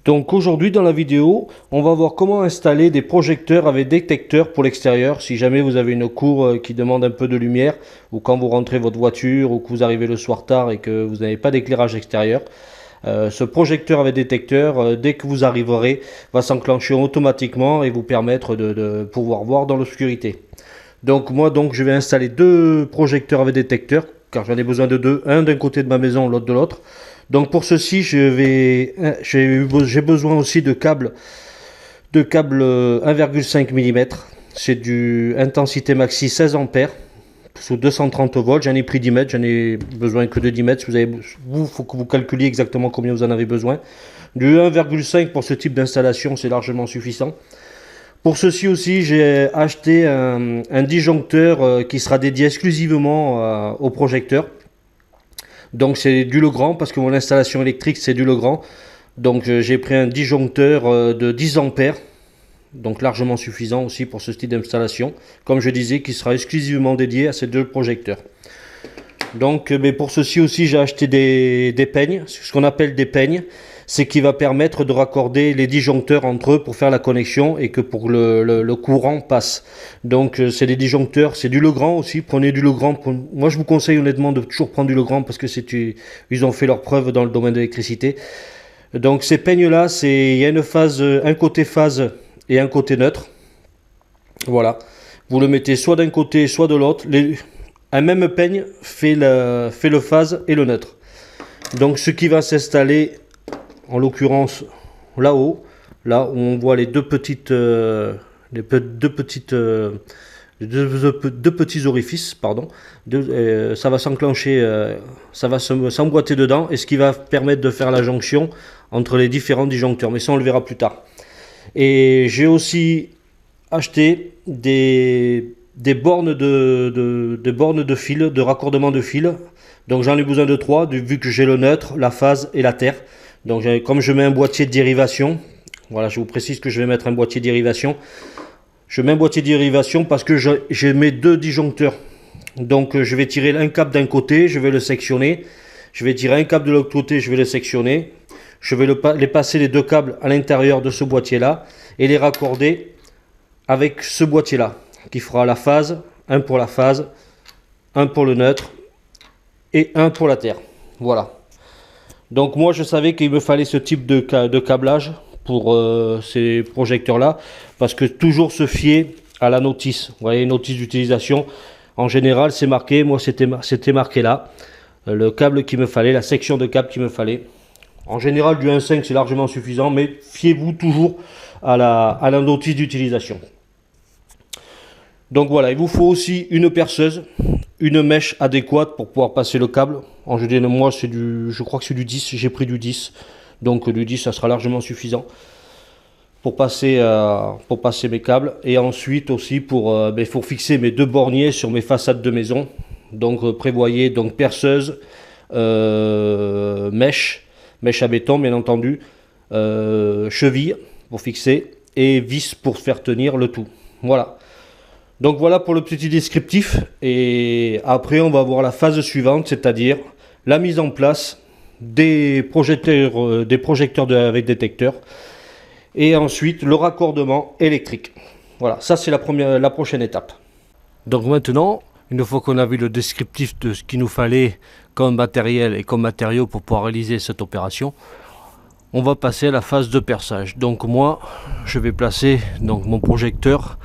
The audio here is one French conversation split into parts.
Donc aujourd'hui dans la vidéo, on va voir comment installer des projecteurs avec détecteurs pour l'extérieur si jamais vous avez une cour qui demande un peu de lumière ou quand vous rentrez votre voiture ou que vous arrivez le soir tard et que vous n'avez pas d'éclairage extérieur. Ce projecteur avec détecteur, dès que vous arriverez, va s'enclencher automatiquement et vous permettre de pouvoir voir dans l'obscurité. Donc moi je vais installer deux projecteurs avec détecteur car j'en ai besoin de deux, un d'un côté de ma maison, l'autre de l'autre. Donc pour ceci, j'ai besoin aussi de câbles 1,5 mm. C'est du intensité maxi 16 ampères sous 230 volts. J'en ai pris 10 mètres, j'en ai besoin que de 10 mètres. Faut que vous calculiez exactement combien vous en avez besoin. Du 1,5 pour ce type d'installation, c'est largement suffisant. Pour ceci aussi, j'ai acheté un disjoncteur qui sera dédié exclusivement au projecteur. Donc c'est du Legrand parce que mon installation électrique c'est du Legrand. Donc j'ai pris un disjoncteur de 10 ampères. Donc largement suffisant aussi pour ce style d'installation. Comme je disais, qui sera exclusivement dédié à ces deux projecteurs. Donc mais pour ceci aussi j'ai acheté des peignes, ce qu'on appelle des peignes. C'est qui va permettre de raccorder les disjoncteurs entre eux pour faire la connexion et que pour le courant passe. Donc c'est des disjoncteurs, c'est du Legrand aussi, prenez du Legrand. Moi je vous conseille honnêtement de toujours prendre du Legrand parce que ils ont fait leurs preuves dans le domaine de l'électricité. Donc ces peignes là, il y a une phase, un côté phase et un côté neutre. Voilà, vous le mettez soit d'un côté soit de l'autre. Un même peigne fait le phase et le neutre. Donc ce qui va s'installer en l'occurrence là-haut, là où on voit les deux petits orifices, pardon. Ça va s'enclencher, ça va s'emboîter dedans, et ce qui va permettre de faire la jonction entre les différents disjoncteurs. Mais ça, on le verra plus tard. Et j'ai aussi acheté des bornes de fil, de raccordement de fil. Donc j'en ai besoin de 3, vu que j'ai le neutre, la phase et la terre. Donc comme je mets un boîtier de dérivation, voilà, je vous précise que je vais mettre un boîtier de dérivation. Je mets un boîtier de dérivation parce que je mets deux disjoncteurs. Donc je vais tirer un câble d'un côté, je vais le sectionner. Je vais tirer un câble de l'autre côté, je vais le sectionner. Je vais les passer les deux câbles à l'intérieur de ce boîtier-là et les raccorder avec ce boîtier-là qui fera la phase, un pour la phase, un pour le neutre et un pour la terre. Voilà. Donc moi je savais qu'il me fallait ce type de câblage pour ces projecteurs là, parce que toujours se fier à la notice. Vous voyez, notice d'utilisation, en général c'est marqué, moi c'était marqué là, le câble qu'il me fallait, la section de câble qu'il me fallait. En général du 1,5 c'est largement suffisant, mais fiez-vous toujours à la notice d'utilisation. Donc voilà, il vous faut aussi une perceuse, une mèche adéquate pour pouvoir passer le câble. En général, moi, je crois que c'est du 10, j'ai pris du 10. Donc du 10, ça sera largement suffisant pour passer mes câbles. Et ensuite aussi pour fixer mes deux borniers sur mes façades de maison. Donc prévoyez donc perceuse, mèche à béton bien entendu, cheville pour fixer et vis pour faire tenir le tout. Voilà. Donc voilà pour le petit descriptif, et après on va voir la phase suivante, c'est-à-dire la mise en place des projecteurs avec détecteur, et ensuite le raccordement électrique. Voilà, ça c'est la prochaine étape. Donc maintenant, une fois qu'on a vu le descriptif de ce qu'il nous fallait comme matériel et comme matériaux pour pouvoir réaliser cette opération, on va passer à la phase de perçage. Donc moi, je vais placer donc mon projecteur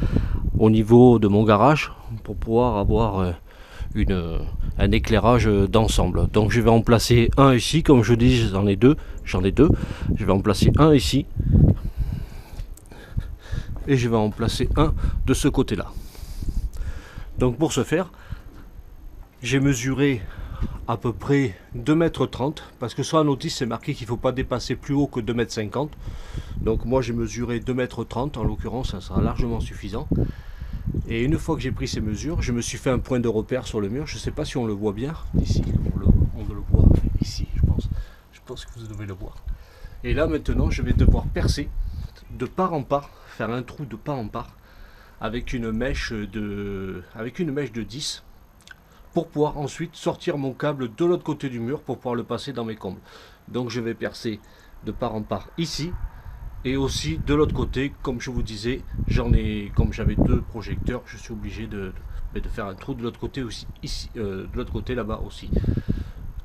au niveau de mon garage pour pouvoir avoir un éclairage d'ensemble. Donc je vais en placer un ici, comme je dis, j'en ai deux. Je vais en placer un ici et je vais en placer un de ce côté-là. Donc pour ce faire, j'ai mesuré à peu près 2,30 m, parce que sur la notice c'est marqué qu'il ne faut pas dépasser plus haut que 2,50 m. Donc moi j'ai mesuré 2,30 m, en l'occurrence ça sera largement suffisant. Et une fois que j'ai pris ces mesures, je me suis fait un point de repère sur le mur. Je ne sais pas si on le voit bien ici, on le voit ici, je pense que vous devez le voir. Et là maintenant je vais devoir percer de part en part, faire un trou de part en part avec une mèche de 10 pour pouvoir ensuite sortir mon câble de l'autre côté du mur pour pouvoir le passer dans mes combles. Donc je vais percer de part en part ici. Et aussi de l'autre côté, comme je vous disais, comme j'avais 2 projecteurs, je suis obligé de faire un trou de l'autre côté aussi, ici, de l'autre côté là-bas aussi.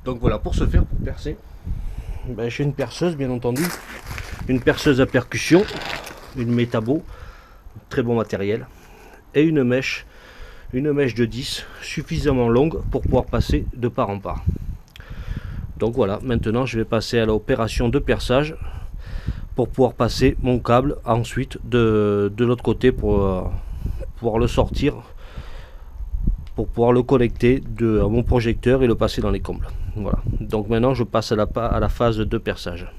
Donc voilà, pour ce faire, pour percer, ben, j'ai une perceuse bien entendu, une perceuse à percussion, une Metabo, très bon matériel, et une mèche de 10 suffisamment longue pour pouvoir passer de part en part. Donc voilà, maintenant je vais passer à l'opération de perçage pour pouvoir passer mon câble ensuite de l'autre côté pour pouvoir le sortir, pour pouvoir le connecter à mon projecteur et le passer dans les combles. Voilà, donc maintenant je passe à la phase de perçage.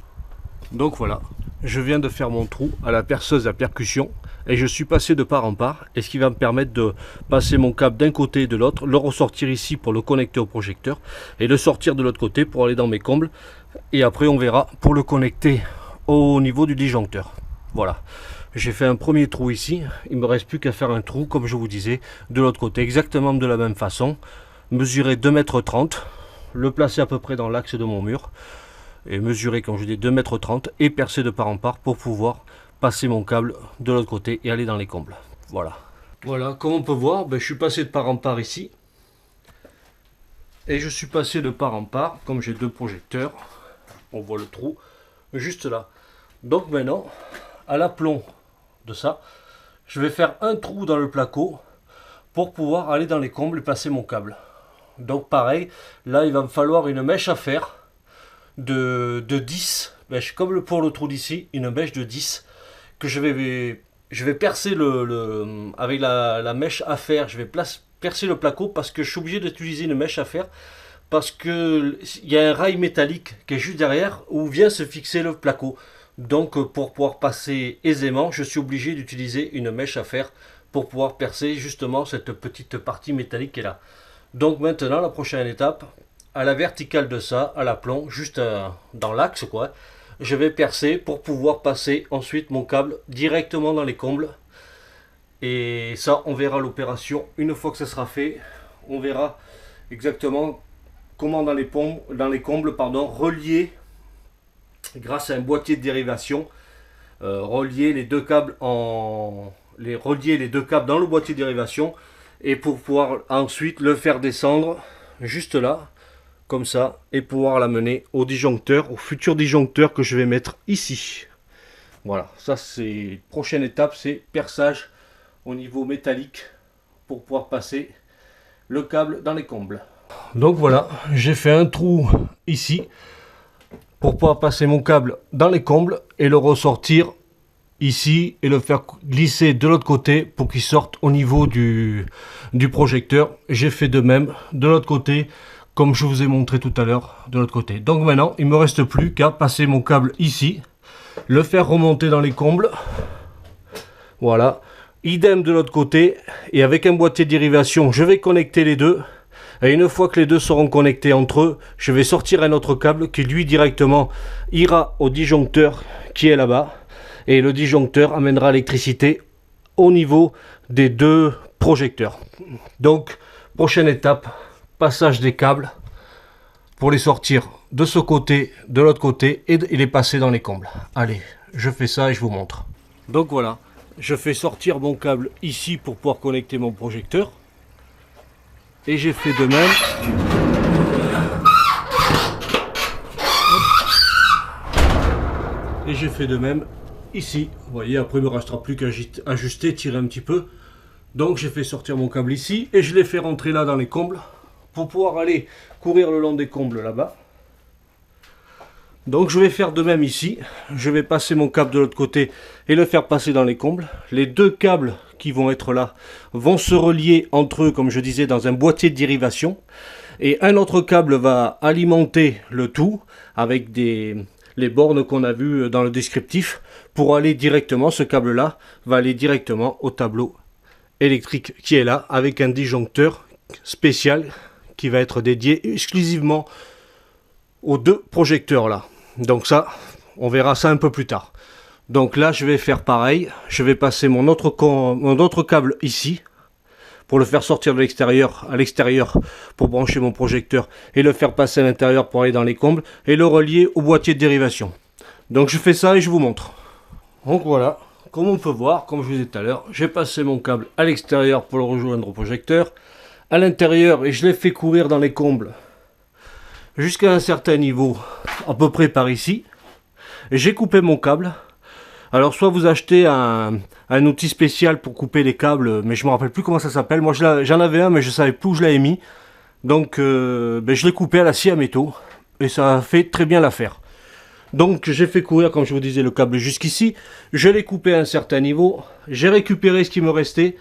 Donc voilà, je viens de faire mon trou à la perceuse à percussion et je suis passé de part en part, et ce qui va me permettre de passer mon câble d'un côté et de l'autre, le ressortir ici pour le connecter au projecteur et le sortir de l'autre côté pour aller dans mes combles, et après on verra pour le connecter au niveau du disjoncteur. Voilà, j'ai fait un premier trou ici, il me reste plus qu'à faire un trou comme je vous disais de l'autre côté, exactement de la même façon, mesurer 2,30 m, le placer à peu près dans l'axe de mon mur et mesurer, comme je dis, 2,30 m et percer de part en part pour pouvoir passer mon câble de l'autre côté et aller dans les combles. Voilà, comme on peut voir, je suis passé de part en part ici et je suis passé de part en part, comme j'ai 2 projecteurs, on voit le trou juste là. Donc maintenant, à l'aplomb de ça, je vais faire un trou dans le placo pour pouvoir aller dans les combles et passer mon câble. Donc pareil, là il va me falloir une mèche à fer de 10, comme pour le trou d'ici, une mèche de 10 que je vais percer avec la mèche à fer, je vais percer le placo parce que je suis obligé d'utiliser une mèche à fer parce que il y a un rail métallique qui est juste derrière où vient se fixer le placo. Donc pour pouvoir passer aisément, je suis obligé d'utiliser une mèche à fer pour pouvoir percer justement cette petite partie métallique qui est là. Donc maintenant, la prochaine étape, à la verticale de ça, à l'aplomb, juste dans l'axe quoi, je vais percer pour pouvoir passer ensuite mon câble directement dans les combles. Et ça, on verra l'opération une fois que ça sera fait. On verra exactement comment dans les combles, relier grâce à un boîtier de dérivation, relier les 2 câbles dans le boîtier de dérivation, et pour pouvoir ensuite le faire descendre juste là comme ça et pouvoir l'amener au disjoncteur, au futur disjoncteur que je vais mettre ici. Voilà, ça c'est prochaine étape, c'est perçage au niveau métallique pour pouvoir passer le câble dans les combles. Donc voilà, j'ai fait un trou ici pour pouvoir passer mon câble dans les combles et le ressortir ici et le faire glisser de l'autre côté pour qu'il sorte au niveau du projecteur. J'ai fait de même de l'autre côté comme je vous ai montré tout à l'heure de l'autre côté. Donc maintenant il me reste plus qu'à passer mon câble ici, le faire remonter dans les combles, voilà, idem de l'autre côté, et avec un boîtier de dérivation je vais connecter les deux. Et une fois que les deux seront connectés entre eux, je vais sortir un autre câble qui lui directement ira au disjoncteur qui est là-bas. Et le disjoncteur amènera l'électricité au niveau des 2 projecteurs. Donc, prochaine étape, passage des câbles pour les sortir de ce côté, de l'autre côté et les passer dans les combles. Allez, je fais ça et je vous montre. Donc voilà, je fais sortir mon câble ici pour pouvoir connecter mon projecteur. Et j'ai fait de même. Et j'ai fait de même ici. Vous voyez, après il ne me restera plus qu'à ajuster, tirer un petit peu. Donc j'ai fait sortir mon câble ici et je l'ai fait rentrer là dans les combles pour pouvoir aller courir le long des combles là-bas. Donc je vais faire de même ici. Je vais passer mon câble de l'autre côté et le faire passer dans les combles. Les 2 câbles qui vont être là vont se relier entre eux, comme je disais, dans un boîtier de dérivation. Et un autre câble va alimenter le tout avec les bornes qu'on a vues dans le descriptif pour aller directement, ce câble-là va aller directement au tableau électrique qui est là avec un disjoncteur spécial qui va être dédié exclusivement aux 2 projecteurs là. Donc ça, on verra ça un peu plus tard. Donc là, je vais faire pareil. Je vais passer mon autre câble ici pour le faire sortir de l'extérieur à l'extérieur pour brancher mon projecteur et le faire passer à l'intérieur pour aller dans les combles et le relier au boîtier de dérivation. Donc je fais ça et je vous montre. Donc voilà, comme on peut voir, comme je vous disais tout à l'heure, j'ai passé mon câble à l'extérieur pour le rejoindre au projecteur, à l'intérieur, et je l'ai fait courir dans les combles jusqu'à un certain niveau, à peu près par ici. J'ai coupé mon câble. Alors soit vous achetez un outil spécial pour couper les câbles, mais je me rappelle plus comment ça s'appelle. Moi j'en avais un, mais je savais plus où je l'avais mis. Donc je l'ai coupé à la scie à métaux, et ça a fait très bien l'affaire. Donc j'ai fait courir, comme je vous disais, le câble jusqu'ici. Je l'ai coupé à un certain niveau. J'ai récupéré ce qui me restait.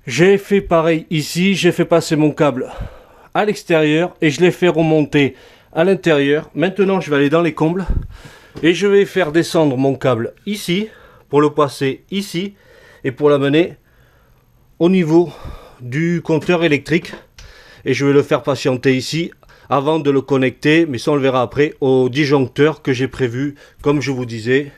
J'ai fait pareil ici. J'ai fait passer mon câble à l'extérieur et je l'ai fait remonter à l'intérieur. Maintenant je vais aller dans les combles et je vais faire descendre mon câble ici pour le passer ici et pour l'amener au niveau du compteur électrique. Et je vais le faire patienter ici avant de le connecter, mais ça on le verra après, au disjoncteur que j'ai prévu, comme je vous disais.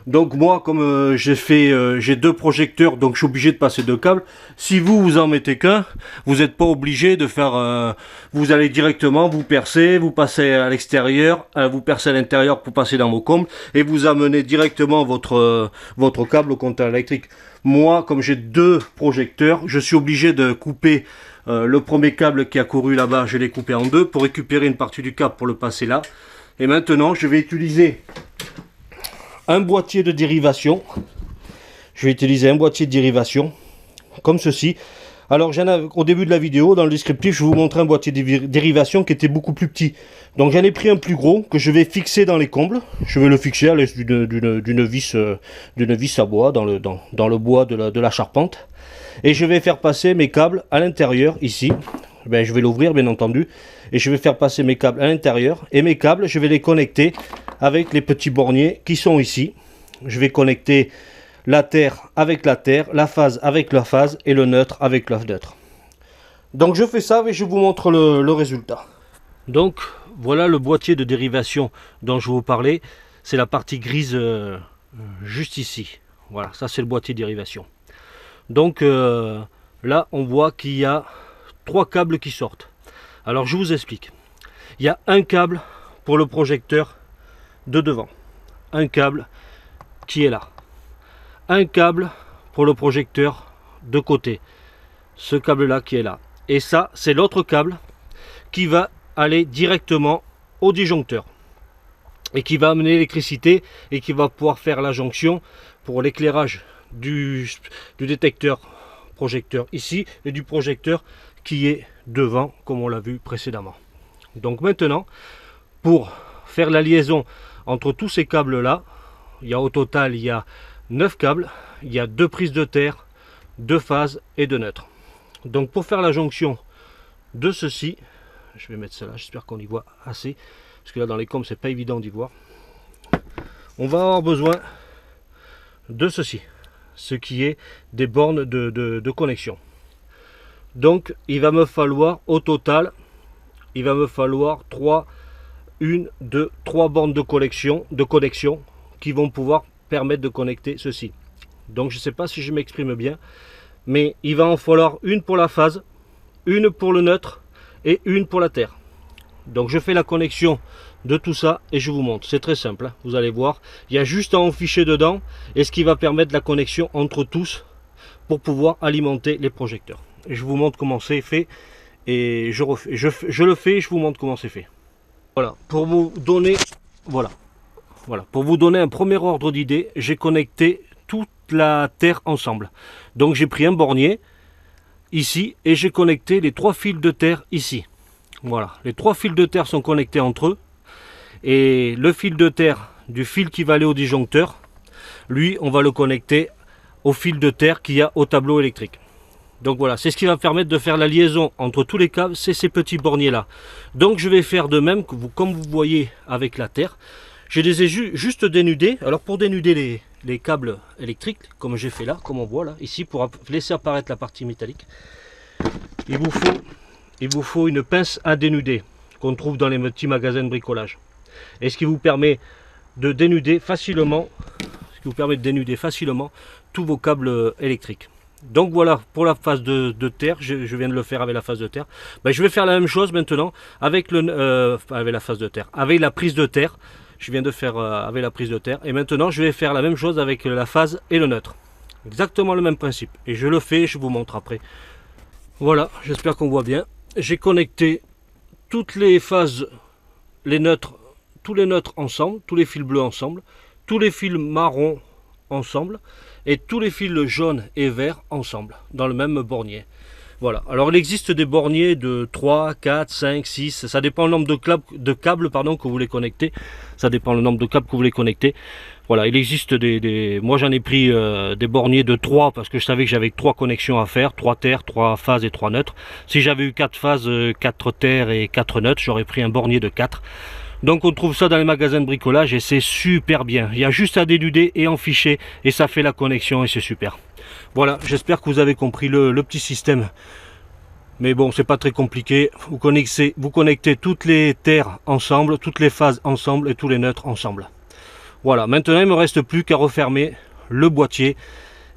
Donc moi, comme j'ai deux projecteurs, donc je suis obligé de passer deux câbles. Si vous en mettez qu'un, vous n'êtes pas obligé de faire... vous allez directement, vous percez, vous passez à l'extérieur, vous percez à l'intérieur pour passer dans vos combles, et vous amenez directement votre câble au compteur électrique. Moi, comme j'ai deux projecteurs, je suis obligé de couper le premier câble qui a couru là-bas, je l'ai coupé en deux pour récupérer une partie du câble pour le passer là. Et maintenant, je vais utiliser un boîtier de dérivation. Je vais utiliser un boîtier de dérivation comme ceci. Alors, au début de la vidéo, dans le descriptif, je vous montrais un boîtier de dérivation qui était beaucoup plus petit. Donc, j'en ai pris un plus gros que je vais fixer dans les combles. Je vais le fixer à l'aide d'une vis à bois dans le bois de la charpente. Et je vais faire passer mes câbles à l'intérieur ici. Ben, je vais l'ouvrir bien entendu. Et je vais faire passer mes câbles à l'intérieur. Et mes câbles, je vais les connecter avec les petits borniers qui sont ici. Je vais connecter la terre avec la terre, la phase avec la phase et le neutre avec le neutre. Donc je fais ça et je vous montre le résultat. Donc voilà le boîtier de dérivation dont je vous parlais. C'est la partie grise juste ici. Voilà, ça c'est le boîtier de dérivation. Donc là on voit qu'il y a trois câbles qui sortent. Alors je vous explique. Il y a un câble pour le projecteur de devant. Un câble qui est là. Un câble pour le projecteur de côté. Ce câble là qui est là. Et ça c'est l'autre câble qui va aller directement au disjoncteur. Et qui va amener l'électricité et qui va pouvoir faire la jonction pour l'éclairage du détecteur projecteur ici et du projecteur qui est devant comme on l'a vu précédemment. Donc maintenant pour faire la liaison entre tous ces câbles là, au total il y a 9 câbles, il y a 2 prises de terre, 2 phases et 2 neutres. Donc pour faire la jonction de ceci, je vais mettre cela, j'espère qu'on y voit assez parce que là dans les combes c'est pas évident d'y voir. On va avoir besoin de ceci, ce qui est des bornes de connexion. Donc il va me falloir au total, il va me falloir 3 bornes de connexion qui vont pouvoir permettre de connecter ceci. Donc je ne sais pas si je m'exprime bien, mais il va en falloir une pour la phase, une pour le neutre et une pour la terre. Donc je fais la connexion de tout ça et je vous montre. C'est très simple, hein. Vous allez voir, il y a juste à en ficher dedans et ce qui va permettre la connexion entre tous pour pouvoir alimenter les projecteurs. Et je vous montre comment c'est fait et je le fais et je vous montre comment c'est fait. Voilà, pour vous donner pour vous donner un premier ordre d'idée, j'ai connecté toute la terre ensemble. Donc j'ai pris un bornier ici et j'ai connecté les 3 fils de terre ici. Voilà, les 3 fils de terre sont connectés entre eux et le fil de terre du fil qui va aller au disjoncteur, lui on va le connecter au fil de terre qu'il y a au tableau électrique. Donc voilà, c'est ce qui va permettre de faire la liaison entre tous les câbles, c'est ces petits borniers là. Donc je vais faire de même, comme vous voyez avec la terre. Je les ai juste dénudés. Alors pour dénuder les câbles électriques, comme j'ai fait là, comme on voit là, ici, pour laisser apparaître la partie métallique, il vous faut une pince à dénuder qu'on trouve dans les petits magasins de bricolage. Et ce qui vous permet de dénuder facilement, tous vos câbles électriques. Donc voilà pour la phase de terre, je viens de le faire avec la phase de terre. Ben, je vais faire la même chose maintenant avec la phase de terre. Avec la prise de terre, Je viens de faire avec la prise de terre. Et maintenant, je vais faire la même chose avec la phase et le neutre. Exactement le même principe. Et je le fais, je vous montre après. Voilà, j'espère qu'on voit bien. J'ai connecté toutes les phases, les neutres, tous les neutres ensemble, tous les fils bleus ensemble, tous les fils marrons ensemble, et tous les fils jaunes et verts ensemble, dans le même bornier. Voilà. Alors il existe des borniers de 3, 4, 5, 6, ça dépend le nombre de câbles pardon, que vous voulez connecter. Ça dépend le nombre de câbles que vous voulez connecter. Voilà, il existe moi j'en ai pris des borniers de 3 parce que je savais que j'avais 3 connexions à faire, 3 terres, 3 phases et 3 neutres. Si j'avais eu 4 phases, 4 terres et 4 neutres, j'aurais pris un bornier de 4. Donc on trouve ça dans les magasins de bricolage et c'est super bien. Il y a juste à dénuder et en ficher et ça fait la connexion et c'est super. Voilà, j'espère que vous avez compris le petit système. Mais bon, c'est pas très compliqué. Vous connectez toutes les terres ensemble, toutes les phases ensemble et tous les neutres ensemble. Voilà, maintenant il ne me reste plus qu'à refermer le boîtier.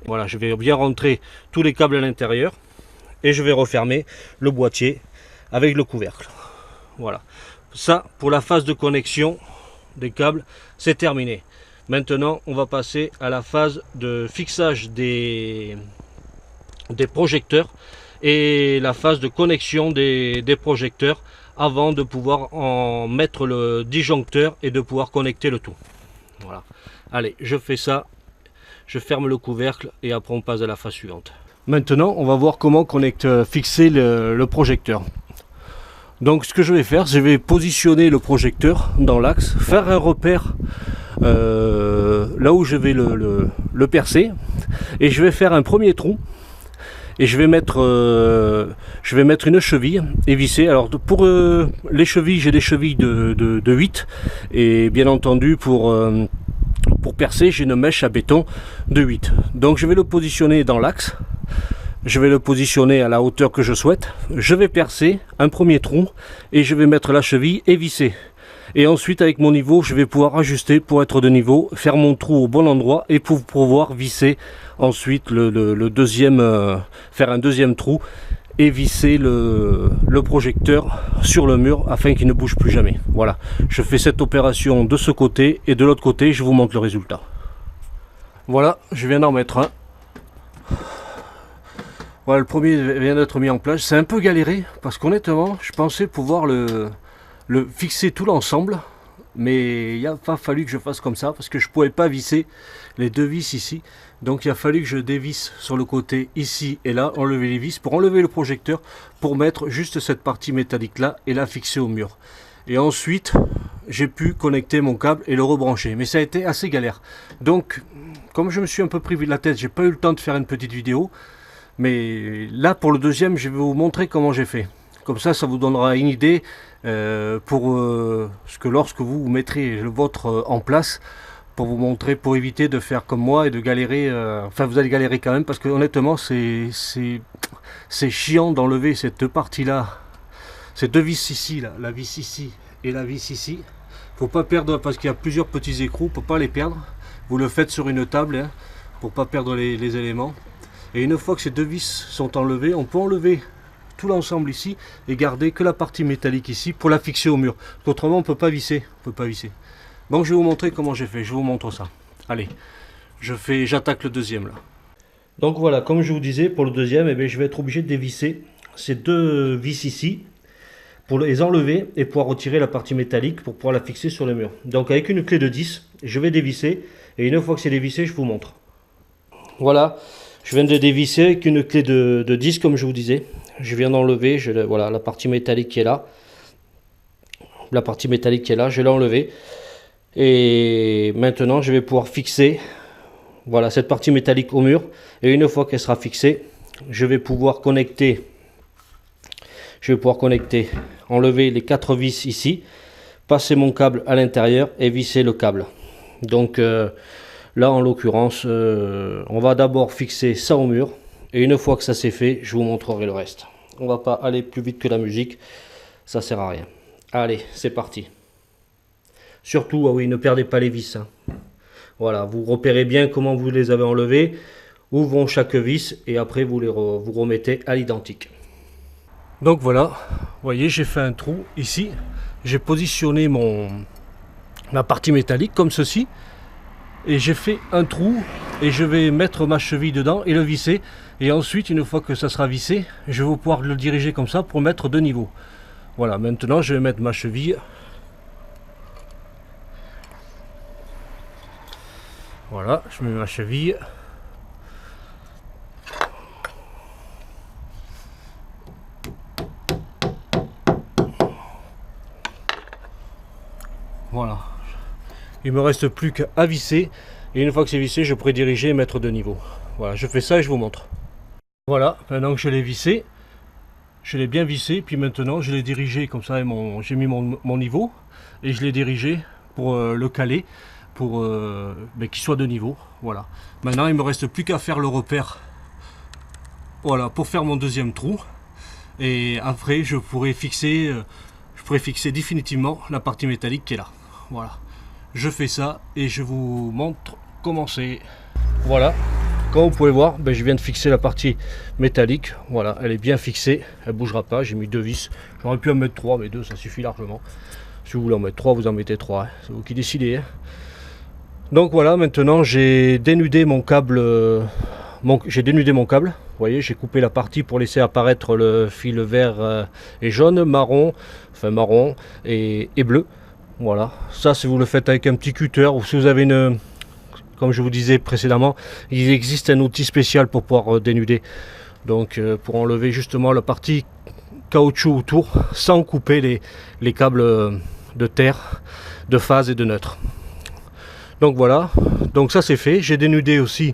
Voilà, je vais bien rentrer tous les câbles à l'intérieur et je vais refermer le boîtier avec le couvercle. Voilà. Ça, pour la phase de connexion des câbles, c'est terminé. Maintenant, on va passer à la phase de fixage des projecteurs et la phase de connexion des projecteurs avant de pouvoir en mettre le disjoncteur et de pouvoir connecter le tout. Voilà. Allez, je fais ça, je ferme le couvercle et après on passe à la phase suivante. Maintenant, on va voir comment fixer le projecteur. Donc ce que je vais faire, je vais positionner le projecteur dans l'axe, faire un repère là où je vais le percer, et je vais faire un premier trou, et je vais mettre une cheville et visser. Alors pour les chevilles, j'ai des chevilles de 8, et bien entendu pour percer, j'ai une mèche à béton de 8. Donc je vais le positionner dans l'axe. Je vais le positionner à la hauteur que je souhaite. Je vais percer un premier trou et je vais mettre la cheville et visser. Et ensuite avec mon niveau, je vais pouvoir ajuster pour être de niveau, faire mon trou au bon endroit et pour pouvoir visser ensuite le deuxième, faire un deuxième trou et visser le projecteur sur le mur afin qu'il ne bouge plus jamais. Voilà, je fais cette opération de ce côté et de l'autre côté, je vous montre le résultat. Voilà, je viens d'en mettre un. Voilà, le premier vient d'être mis en place. C'est un peu galéré parce qu'honnêtement, je pensais pouvoir le fixer tout l'ensemble, mais il a pas fallu que je fasse comme ça parce que je ne pouvais pas visser les deux vis ici. Donc il a fallu que je dévisse sur le côté ici et là, enlever les vis pour enlever le projecteur, pour mettre juste cette partie métallique là et la fixer au mur. Et ensuite, j'ai pu connecter mon câble et le rebrancher, mais ça a été assez galère. Donc, comme je me suis un peu pris de la tête, j'ai pas eu le temps de faire une petite vidéo. Mais là, pour le deuxième, je vais vous montrer comment j'ai fait. Comme ça, ça vous donnera une idée pour ce que lorsque vous mettrez le vôtre en place, pour vous montrer, pour éviter de faire comme moi et de galérer. Enfin, vous allez galérer quand même parce que honnêtement, c'est chiant d'enlever cette partie-là, ces deux vis ici, là, la vis ici et la vis ici. Faut pas perdre parce qu'il y a plusieurs petits écrous, faut pas les perdre. Vous le faites sur une table hein, pour pas perdre les éléments. Et une fois que ces deux vis sont enlevées, on peut enlever tout l'ensemble ici et garder que la partie métallique ici pour la fixer au mur. Autrement, on peut pas visser. Donc je vais vous montrer comment j'ai fait. Je vous montre ça. Allez, j'attaque le deuxième là. Donc voilà, comme je vous disais, pour le deuxième, eh bien, je vais être obligé de dévisser ces deux vis ici pour les enlever et pouvoir retirer la partie métallique pour pouvoir la fixer sur le mur. Donc avec une clé de 10, je vais dévisser et une fois que c'est dévissé, je vous montre. Voilà. Je viens de dévisser avec une clé de 10 comme je vous disais. Je viens d'enlever, voilà, la partie métallique qui est là. La partie métallique qui est là, je l'ai enlevée. Et maintenant, je vais pouvoir fixer voilà, cette partie métallique au mur. Et une fois qu'elle sera fixée, je vais pouvoir connecter, enlever les 4 vis ici, passer mon câble à l'intérieur et visser le câble. Donc là, en l'occurrence, on va d'abord fixer ça au mur. Et une fois que ça c'est fait, je vous montrerai le reste. On va pas aller plus vite que la musique. Ça sert à rien. Allez, c'est parti. Surtout, ah oui, ne perdez pas les vis. Hein. Voilà, vous repérez bien comment vous les avez enlevés. Où vont chaque vis. Et après, vous remettez à l'identique. Donc voilà, vous voyez, j'ai fait un trou ici. J'ai positionné mon ma partie métallique comme ceci. Et j'ai fait un trou et je vais mettre ma cheville dedans et le visser. Et ensuite, une fois que ça sera vissé, je vais pouvoir le diriger comme ça pour mettre de niveau. Voilà, maintenant je vais mettre ma cheville. Voilà, je mets ma cheville. Voilà. Il me reste plus qu'à visser. Et une fois que c'est vissé, je pourrai diriger et mettre de niveau. Voilà, je fais ça et je vous montre. Voilà, maintenant que je l'ai vissé, je l'ai bien vissé. Puis maintenant, je l'ai dirigé comme ça. J'ai mis mon niveau. Et je l'ai dirigé pour le caler. Pour qu'il soit de niveau. Voilà. Maintenant, il me reste plus qu'à faire le repère. Voilà, pour faire mon deuxième trou. Et après, je pourrais fixer définitivement la partie métallique qui est là. Voilà. Je fais ça et je vous montre comment c'est. Voilà. Comme vous pouvez voir, je viens de fixer la partie métallique. Voilà, elle est bien fixée. Elle ne bougera pas. J'ai mis 2 vis. J'aurais pu en mettre 3, mais 2, ça suffit largement. Si vous voulez en mettre 3, vous en mettez 3. Hein. C'est vous qui décidez. Hein. Donc voilà, maintenant j'ai dénudé mon câble. J'ai dénudé mon câble. Vous voyez, j'ai coupé la partie pour laisser apparaître le fil vert et jaune, marron, enfin marron et bleu. Voilà, ça si vous le faites avec un petit cutter ou si vous avez une, comme je vous disais précédemment, il existe un outil spécial pour pouvoir dénuder. Donc pour enlever justement la partie caoutchouc autour sans couper les câbles de terre, de phase et de neutre. Donc voilà, donc ça c'est fait. J'ai dénudé aussi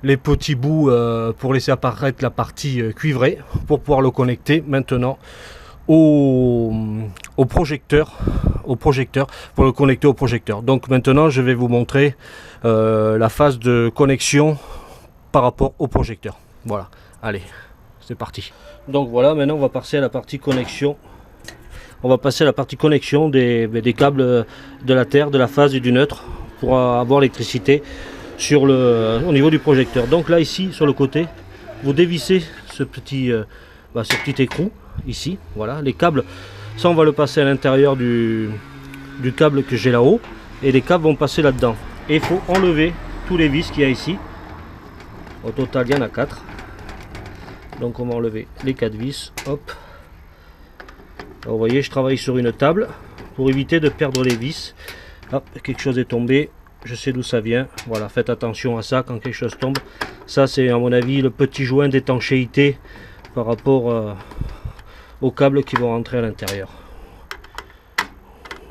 les petits bouts pour laisser apparaître la partie cuivrée pour pouvoir le connecter maintenant au projecteur, pour le connecter au projecteur. Donc maintenant je vais vous montrer la phase de connexion par rapport au projecteur. Voilà, allez, c'est parti. Donc voilà, maintenant on va passer à la partie connexion. On va passer à la partie connexion des câbles de la terre, de la phase et du neutre pour avoir l'électricité au niveau du projecteur. Donc là ici sur le côté, vous dévissez ce petit écrou ici. Voilà, les câbles, ça on va le passer à l'intérieur du câble que j'ai là-haut et les câbles vont passer là-dedans. Et il faut enlever tous les vis qu'il y a ici. Au total, il y en a 4. Donc on va enlever les 4 vis. Hop. Alors, vous voyez, je travaille sur une table pour éviter de perdre les vis. Hop, quelque chose est tombé. Je sais d'où ça vient. Voilà, faites attention à ça quand quelque chose tombe. Ça, c'est à mon avis le petit joint d'étanchéité par rapport aux câbles qui vont rentrer à l'intérieur.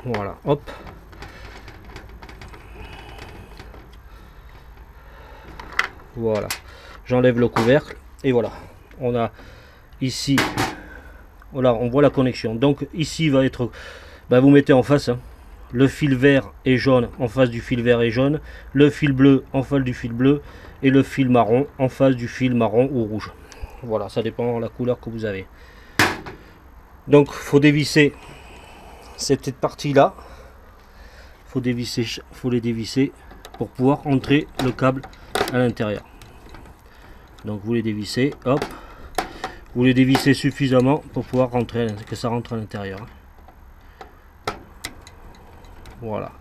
Voilà, hop. Voilà, j'enlève le couvercle et voilà. On a ici, voilà, on voit la connexion. Donc ici va être, vous mettez en face. Hein. Le fil vert et jaune en face du fil vert et jaune, le fil bleu en face du fil bleu et le fil marron en face du fil marron ou rouge. Voilà, ça dépend de la couleur que vous avez. Donc faut dévisser cette partie là, faut les dévisser pour pouvoir entrer le câble à l'intérieur. Donc vous les dévissez, hop, vous les dévissez suffisamment pour pouvoir rentrer, que ça rentre à l'intérieur. Voilà,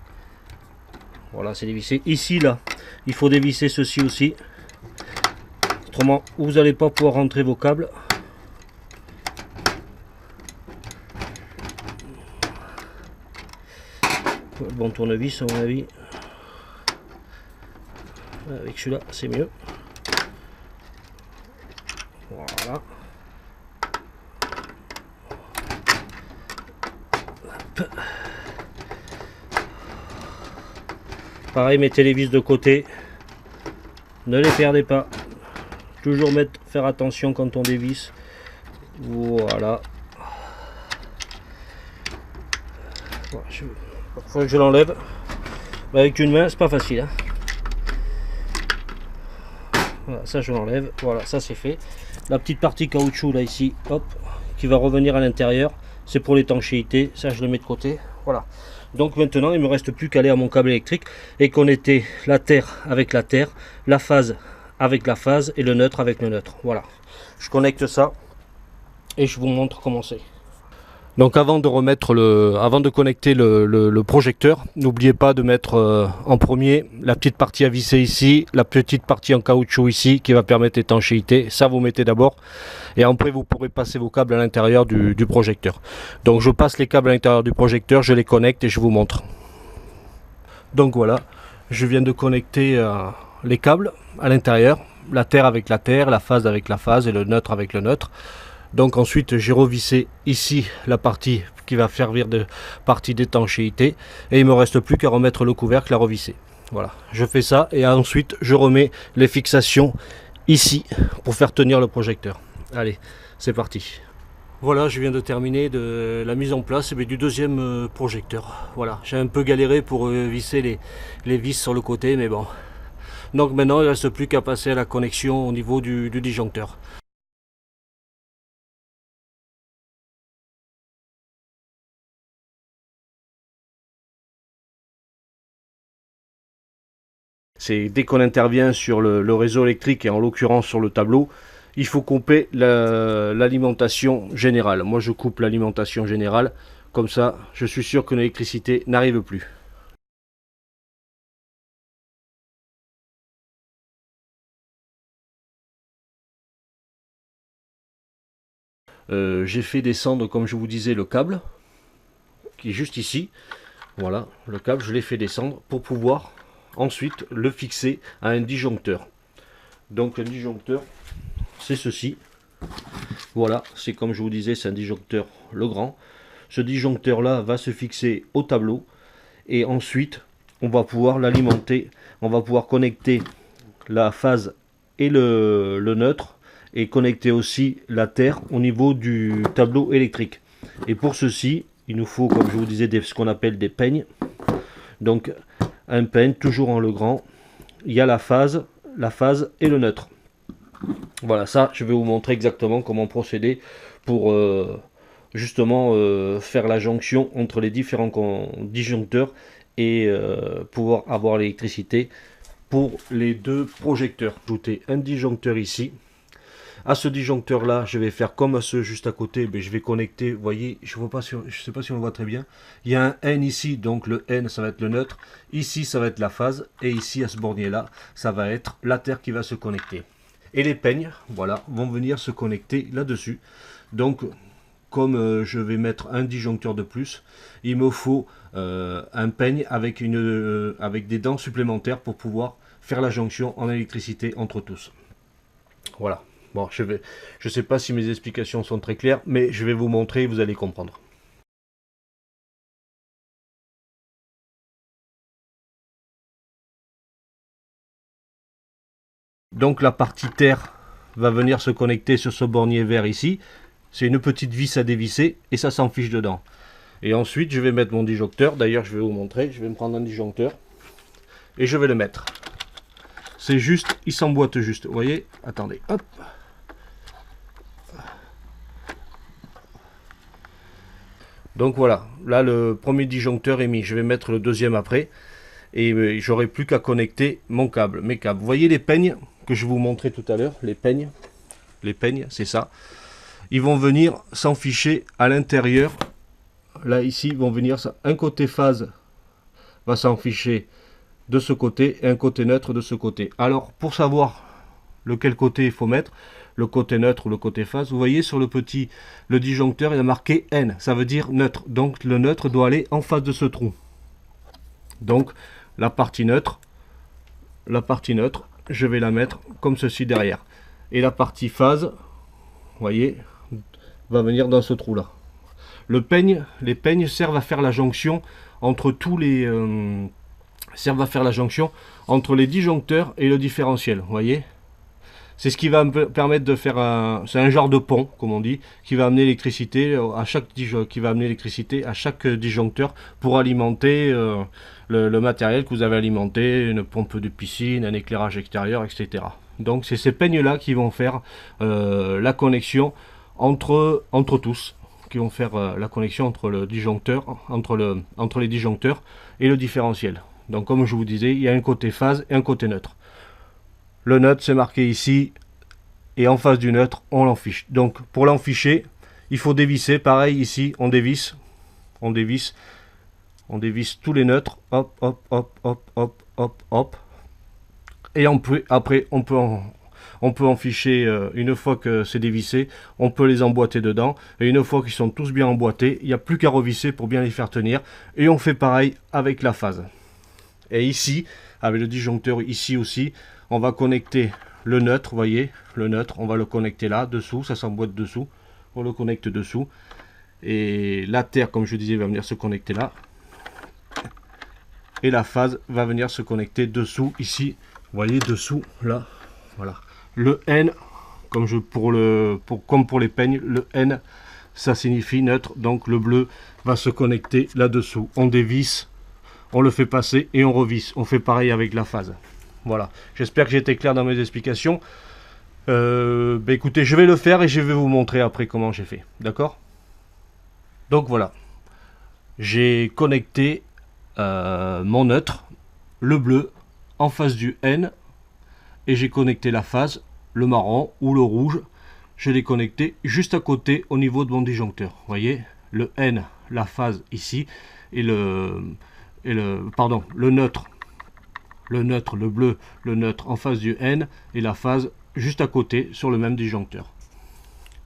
voilà, c'est dévissé. Ici là, il faut dévisser ceci aussi. Autrement, vous n'allez pas pouvoir rentrer vos câbles. Le bon tournevis à mon avis. Avec celui-là, c'est mieux. Voilà. Hop. Pareil, mettez les vis de côté. Ne les perdez pas. Toujours faire attention quand on dévisse. Voilà. Parfois que je l'enlève. Avec une main, c'est pas facile. Hein. Voilà, ça je l'enlève. Voilà, ça c'est fait. La petite partie caoutchouc là ici, hop, qui va revenir à l'intérieur. C'est pour l'étanchéité. Ça je le mets de côté. Voilà. Donc maintenant il me reste plus qu'à aller à mon câble électrique et connecter la terre avec la terre, la phase avec la phase et le neutre avec le neutre. Voilà. Je connecte ça et je vous montre comment c'est. Donc avant de connecter le projecteur, n'oubliez pas de mettre en premier la petite partie à visser ici, la petite partie en caoutchouc ici qui va permettre l'étanchéité. Ça vous mettez d'abord et après vous pourrez passer vos câbles à l'intérieur du projecteur. Donc je passe les câbles à l'intérieur du projecteur, je les connecte et je vous montre. Donc voilà, je viens de connecter les câbles à l'intérieur, la terre avec la terre, la phase avec la phase et le neutre avec le neutre. Donc ensuite j'ai revissé ici la partie qui va servir de partie d'étanchéité et il me reste plus qu'à remettre le couvercle à revisser. Voilà, je fais ça et ensuite je remets les fixations ici pour faire tenir le projecteur. Allez, c'est parti. Voilà, je viens de terminer de la mise en place du deuxième projecteur. Voilà, j'ai un peu galéré pour visser les vis sur le côté, mais bon. Donc maintenant il ne reste plus qu'à passer à la connexion au niveau du disjoncteur. C'est dès qu'on intervient sur le réseau électrique et en l'occurrence sur le tableau, il faut couper l'alimentation générale. Moi je coupe l'alimentation générale, comme ça je suis sûr que l'électricité n'arrive plus. J'ai fait descendre, comme je vous disais, le câble qui est juste ici. Voilà, le câble je l'ai fait descendre pour pouvoir ensuite le fixer à un disjoncteur. Donc un disjoncteur, c'est ceci. Voilà, c'est comme je vous disais, c'est un disjoncteur Legrand. Ce disjoncteur là va se fixer au tableau et ensuite on va pouvoir l'alimenter, on va pouvoir connecter la phase et le neutre et connecter aussi la terre au niveau du tableau électrique. Et pour ceci, il nous faut, comme je vous disais, ce qu'on appelle des peignes. Donc un peigne toujours en Legrand, il y a la phase et le neutre. Voilà, ça je vais vous montrer exactement comment procéder pour justement faire la jonction entre les différents disjoncteurs et pouvoir avoir l'électricité pour les deux projecteurs. Ajouter un disjoncteur ici. À ce disjoncteur là, je vais faire comme à ce juste à côté, mais je vais connecter, vous voyez, je ne sais pas si on le voit très bien. Il y a un N ici, donc le N ça va être le neutre, ici ça va être la phase, et ici à ce bornier là, ça va être la terre qui va se connecter. Et les peignes, voilà, vont venir se connecter là-dessus. Donc, comme je vais mettre un disjoncteur de plus, il me faut un peigne avec des dents supplémentaires pour pouvoir faire la jonction en électricité entre tous. Voilà. Bon, je sais pas si mes explications sont très claires, mais je vais vous montrer, vous allez comprendre. Donc la partie terre va venir se connecter sur ce bornier vert ici. C'est une petite vis à dévisser et ça s'en fiche dedans. Et ensuite, je vais mettre mon disjoncteur. D'ailleurs, je vais vous montrer. Je vais me prendre un disjoncteur et je vais le mettre. C'est juste, il s'emboîte juste. Vous voyez? Attendez, hop. Donc voilà, là le premier disjoncteur est mis. Je vais mettre le deuxième après. Et j'aurai plus qu'à connecter mes câbles. Vous voyez les peignes que je vous montrais tout à l'heure? Les peignes, c'est ça. Ils vont venir s'enficher à l'intérieur. Là, ici, ils vont venir, un côté phase va s'enficher de ce côté et un côté neutre de ce côté. Alors, pour savoir lequel côté il faut mettre, le côté neutre ou le côté phase, vous voyez sur le disjoncteur, il y a marqué N, ça veut dire neutre. Donc, le neutre doit aller en face de ce trou. Donc, la partie neutre, je vais la mettre comme ceci derrière. Et la partie phase, vous voyez, va venir dans ce trou là. Les peignes servent à faire la jonction entre entre les disjoncteurs et le différentiel, vous voyez. C'est ce qui va me permettre de faire c'est un genre de pont, comme on dit, qui va amener l'électricité à chaque disjoncteur pour alimenter le matériel que vous avez alimenté, une pompe de piscine, un éclairage extérieur, etc. Donc c'est ces peignes-là qui vont faire la connexion entre tous, qui vont faire la connexion entre le disjoncteur, entre les disjoncteurs et le différentiel. Donc comme je vous disais, il y a un côté phase et un côté neutre. Le neutre c'est marqué ici et en face du neutre on l'enfiche. Donc pour l'enficher, Il faut dévisser, pareil ici, on dévisse tous les neutres, hop, hop, hop, hop, hop, hop, hop. Et après, on peut en ficher, une fois que c'est dévissé, on peut les emboîter dedans. Et une fois qu'ils sont tous bien emboîtés, il n'y a plus qu'à revisser pour bien les faire tenir. Et on fait pareil avec la phase. Et ici, avec le disjoncteur ici aussi, on va connecter le neutre, vous voyez, le neutre, on va le connecter là, dessous, ça s'emboîte dessous. On le connecte dessous. Et la terre, comme je disais, va venir se connecter là. Et la phase va venir se connecter dessous, ici. Vous voyez, dessous, là. Voilà. Le N, comme pour les peignes, le N, ça signifie neutre. Donc le bleu va se connecter là-dessous. On dévisse, on le fait passer et on revisse. On fait pareil avec la phase. Voilà. J'espère que j'ai été clair dans mes explications. Écoutez, je vais le faire et je vais vous montrer après comment j'ai fait. D'accord? Donc voilà. J'ai connecté mon neutre, le bleu, en face du N. Et j'ai connecté la phase, le marron ou le rouge. Je l'ai connecté juste à côté au niveau de mon disjoncteur. Vous voyez, le N, la phase ici, et le neutre. Le bleu, le neutre en face du N, et la phase juste à côté sur le même disjoncteur.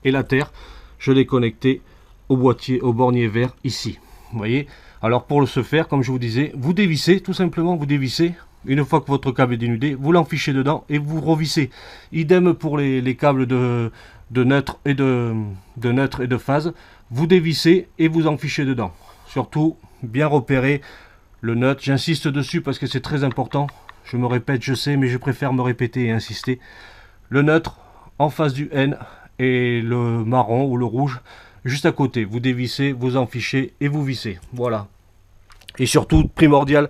Et la terre, je l'ai connecté au boîtier, au bornier vert ici. Vous voyez, alors pour ce faire, comme je vous disais, vous dévissez, tout simplement, vous dévissez. Une fois que votre câble est dénudé, vous l'enfichez dedans et vous revissez. Idem pour les câbles de neutre et de phase. Vous dévissez et vous enfichez dedans. Surtout, bien repérer le neutre. J'insiste dessus parce que c'est très important. Je me répète, je sais, mais je préfère me répéter et insister. Le neutre en face du N et le marron ou le rouge juste à côté. Vous dévissez, vous enfichez et vous vissez. Voilà. Et surtout, primordial,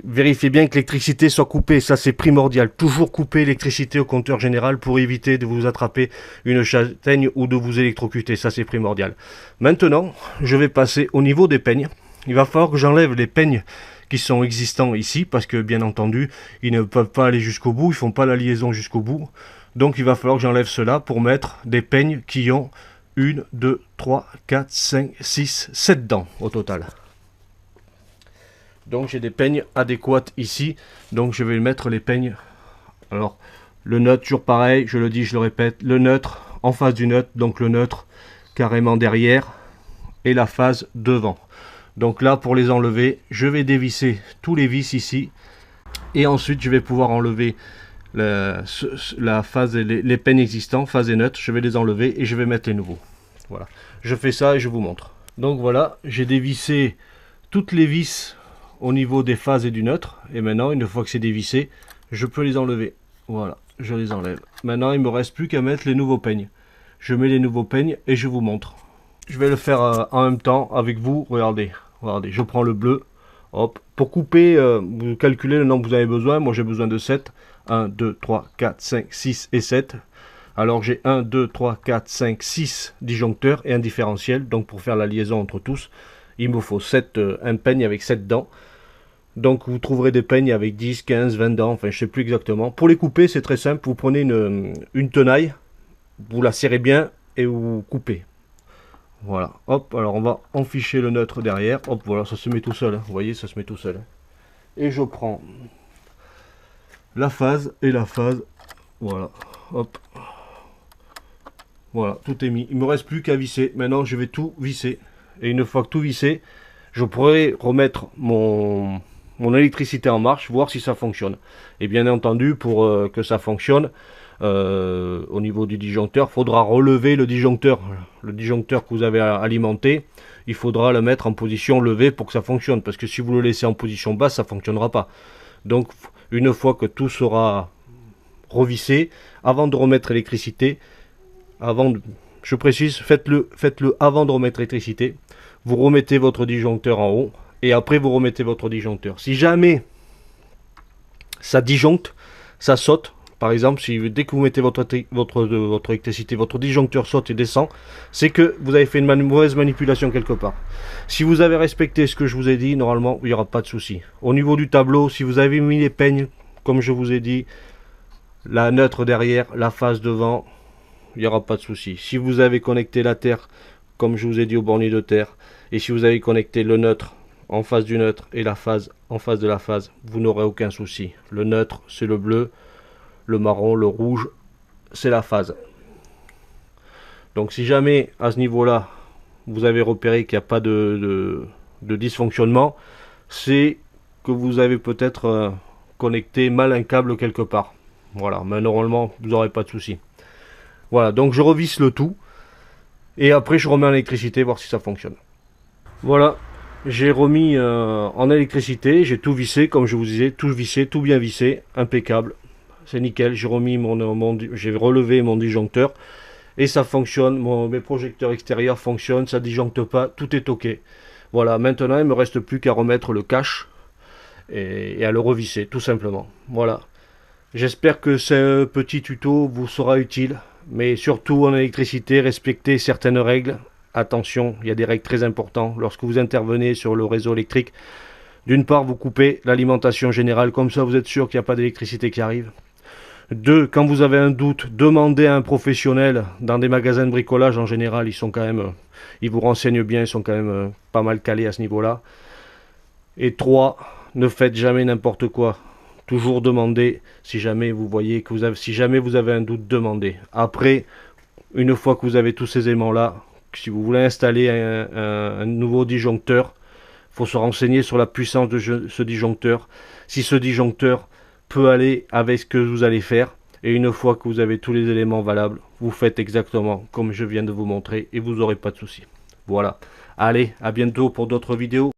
vérifiez bien que l'électricité soit coupée, ça c'est primordial. Toujours couper l'électricité au compteur général pour éviter de vous attraper une châtaigne ou de vous électrocuter, ça c'est primordial. Maintenant, je vais passer au niveau des peignes. Il va falloir que j'enlève les peignes qui sont existants ici, parce que bien entendu, ils ne peuvent pas aller jusqu'au bout, ils ne font pas la liaison jusqu'au bout. Donc il va falloir que j'enlève cela pour mettre des peignes qui ont 1, 2, 3, 4, 5, 6, 7 dents au total. Donc j'ai des peignes adéquates ici, donc je vais mettre les peignes. Alors le neutre, toujours pareil, je le dis, je le répète, le neutre en face du neutre, donc le neutre carrément derrière et la phase devant. Donc là pour les enlever, je vais dévisser tous les vis ici et ensuite je vais pouvoir enlever la phase et les peignes existants, phase et neutre, je vais les enlever et je vais mettre les nouveaux. Voilà, je fais ça et je vous montre. Donc voilà, j'ai dévissé toutes les vis au niveau des phases et du neutre. Et maintenant, une fois que c'est dévissé, je peux les enlever. Voilà, je les enlève. Maintenant, il ne me reste plus qu'à mettre les nouveaux peignes. Je mets les nouveaux peignes et je vous montre. Je vais le faire en même temps avec vous. Regardez, regardez, je prends le bleu. Hop, pour couper, vous calculez le nombre que vous avez besoin. Moi, j'ai besoin de 7. 1, 2, 3, 4, 5, 6 et 7. Alors, j'ai 1, 2, 3, 4, 5, 6 disjoncteurs et un différentiel. Donc, pour faire la liaison entre tous, il me faut un peigne avec 7 dents. Donc vous trouverez des peignes avec 10, 15, 20 dents, enfin je sais plus exactement. Pour les couper, c'est très simple, vous prenez une tenaille, vous la serrez bien et vous coupez. Voilà, hop, alors on va enficher le neutre derrière, hop, voilà, ça se met tout seul, hein. Vous voyez, ça se met tout seul. Et je prends la phase et la phase, voilà, hop. Voilà, tout est mis, il me reste plus qu'à visser, maintenant je vais tout visser. Et une fois que tout vissé, je pourrai remettre mon électricité en marche, voir si ça fonctionne. Et bien entendu, pour que ça fonctionne, au niveau du disjoncteur, il faudra relever le disjoncteur que vous avez alimenté. Il faudra le mettre en position levée pour que ça fonctionne. Parce que si vous le laissez en position basse, ça ne fonctionnera pas. Donc, une fois que tout sera revissé, avant de remettre l'électricité, je précise, faites-le avant de remettre l'électricité. Vous remettez votre disjoncteur en haut et après vous remettez votre disjoncteur. Si jamais ça disjoncte, ça saute, par exemple, dès que vous mettez votre électricité, votre disjoncteur saute et descend, c'est que vous avez fait une mauvaise manipulation quelque part. Si vous avez respecté ce que je vous ai dit, normalement, il n'y aura pas de souci. Au niveau du tableau, si vous avez mis les peignes, comme je vous ai dit, la neutre derrière, la phase devant, il n'y aura pas de souci. Si vous avez connecté la terre comme je vous ai dit, au bornier de terre. Et si vous avez connecté le neutre en face du neutre et la phase en face de la phase, vous n'aurez aucun souci. Le neutre, c'est le bleu, le marron, le rouge, c'est la phase. Donc si jamais à ce niveau-là, vous avez repéré qu'il n'y a pas de dysfonctionnement, c'est que vous avez peut-être connecté mal un câble quelque part. Voilà, mais normalement, vous n'aurez pas de souci. Voilà, donc je revisse le tout. Et après, je remets en électricité, voir si ça fonctionne. Voilà, j'ai remis en électricité, j'ai tout vissé, comme je vous disais, tout vissé, tout bien vissé, impeccable. C'est nickel, j'ai remis j'ai relevé mon disjoncteur. Et ça fonctionne, mes projecteurs extérieurs fonctionnent, ça disjoncte pas, tout est ok. Voilà, maintenant il me reste plus qu'à remettre le cache et à le revisser, tout simplement. Voilà. J'espère que ce petit tuto vous sera utile, mais surtout en électricité, respectez certaines règles. Attention, il y a des règles très importantes lorsque vous intervenez sur le réseau électrique. D'une part, vous coupez l'alimentation générale, comme ça vous êtes sûr qu'il n'y a pas d'électricité qui arrive. 2, quand vous avez un doute, demandez à un professionnel. Dans des magasins de bricolage en général, ils vous renseignent bien, ils sont quand même pas mal calés à ce niveau-là. Et 3, ne faites jamais n'importe quoi. Toujours demandez si jamais vous voyez que si jamais vous avez un doute, demandez. Après, une fois que vous avez tous ces aimants-là, si vous voulez installer un nouveau disjoncteur, il faut se renseigner sur la puissance de ce disjoncteur. Si ce disjoncteur peut aller avec ce que vous allez faire, et une fois que vous avez tous les éléments valables, vous faites exactement comme je viens de vous montrer et vous n'aurez pas de soucis. Voilà, allez, à bientôt pour d'autres vidéos.